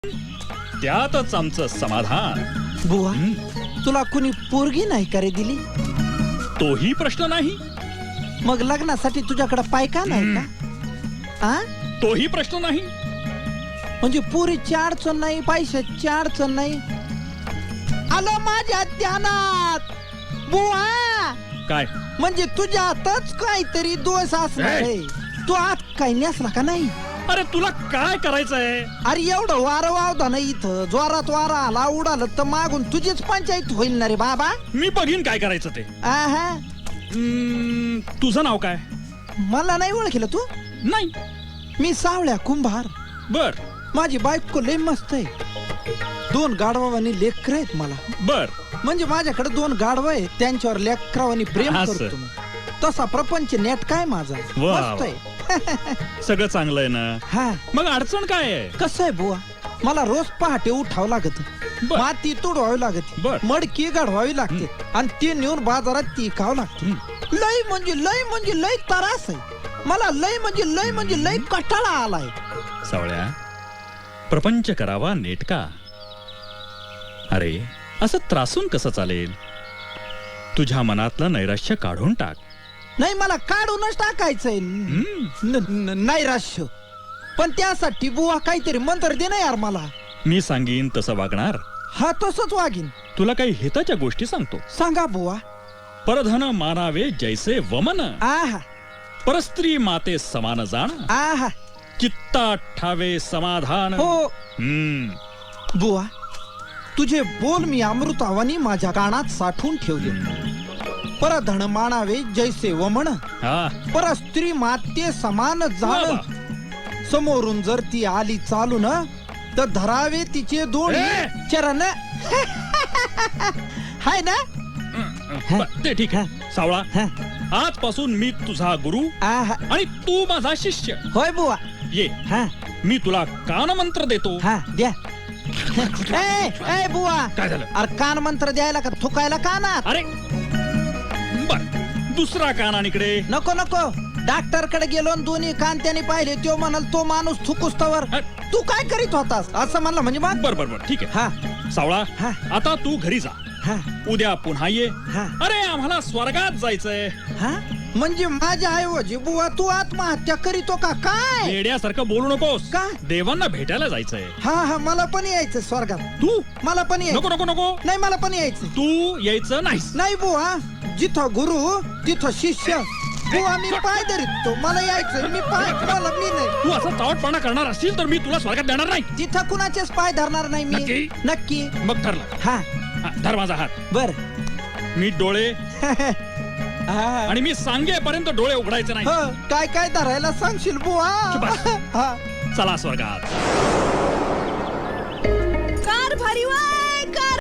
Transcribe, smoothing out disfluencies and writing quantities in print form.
त्यातच आमचं समाधान. बुवा तुला कुणी पोरगी नाही का रे दिली? तोही प्रश्न नाही. मग लग्नासाठी तुझ्याकडे पायका नाही का? आ? तोही प्रश्न नाही. म्हणजे पोरीची अडचण नाही, पैशाची अडचण नाही. आलं माझ्या ध्यानात बुवा. काय म्हणजे तुझ्या हातच काहीतरी दोष असणार आहे. तू आत काही नेसला का नाही? अरे तुला काय करायचंय? अरे एवढं वारं वावदा नाही इथं. जोरात वारा आला उडालं तर मागून तुझीच पंचायत होईल ना रे बाबा. मी बघीन काय करायचं ते. आहा. तुझं नाव काय? मला नाही ओळखलं तू? नाही. मी सावळ्या कुंभार. बर माझी बायको लय मस्त आहे. 2 गाढवानी लेकर आहेत मला. बर. म्हणजे माझ्याकडे 2 गाढव आहेत, त्यांच्यावर लेकरावानी प्रेम असं. करतो मी. तसा प्रपंच नेट काय माझा वा, मस्त आहे. सगळं चांगलं आहे ना? हा. मग अडचण काय आहे? कसं आहे बुवा, मला रोज पहाटे उठावं लागत, बर. माती तोडवावी लागते, बर. मडकी गाढवावी लागते आणि ती नेऊन बाजारात ती खावं लागते. लय म्हणजे लय त्रास आहे मला. लय म्हणजे लय कटाळा आलाय. सावळ्या, प्रपंच करावा नेटका. अरे असं त्रासून कसं चालेल? तुझ्या मनातलं नैराश्य काढून टाक. नाही मला काढूनच टाकायचंय नैराश्य. पण त्यासाठी बुवा काहीतरी मंत्र दे ना यार मला. मी सांगीन तसं वागणार. हा तसंच वागीन. तुला काही हिताच्या गोष्टी सांगतो. सांगा बुवा. परधन मानावे जैसे वमन, आहा परस्त्री माते समान जाण, आहा. चित्ता ठावे समाधान. हो बुवा, तुझे बोल मी अमृतावानी माझ्या कानात साठवून ठेवले. परधन मानावे जैसे वमन, हा. परस्त्री माते समान वा जाण. वा. समोरून जर ती आली चालून तर धरावे तिचे दोन्ही चरण. हाय ना? ते ठीक आहे. सावळा, हा. आजपासून मी तुझा गुरु आहा. आणि तू माझा शिष्य. होय बुवा. ये, हा मी तुला कान मंत्र देतो. हा द्या. ए ए बुवा, काय झालं? अरे कान मंत्र द्यायला का थुकायला कानात? अरे बर, दुसरा कान आणि इकडे. नको नको. डॉक्टर कडे गेलो आणि दोन्ही कान त्याने पाहिले. तो म्हणाल तो माणूस थुकुस्तवर तू काय करीत होतास असं म्हणलं. म्हणजे मग बर बर बर ठीक आहे. हा सावळा, हा. आता तू घरी जा. हा उद्या पुन्हा ये. हा अरे आम्हाला स्वर्गात जायचंय. हा. म्हणजे माझ्या ऐवजी बुवा तू आत्महत्या करीतो का काय? येड्यासारखं बोलू नकोस. का? देवांना भेटायला जायचंय. हा हा मला पण यायचं स्वर्गात. तू मला पण नको यायचं. नको नको. नाही मला पण यायचं. तू यायचं नाहीस. नाही बुवा, जिथं गुरु तिथं शिष्य. बुवा मी पाय धरितो. मला यायचं. मी पाय मला मी नाही. तू असा चावटपणा करणार असशील तर मी तुला स्वर्गात देणार नाही. तिथं कुणाचेच पाय धरणार नाही मी. नक्की? नक्की. मग ठरलं. हा हा, धर माझा हात. बर. मी डोळे हा. आणि मी सांगेपर्यंत डोळे उघडायचे नाही. हो, काय काय धरायला सांगशील बुवा? चुप बस. हा. चला स्वर्गात. कार भारी वा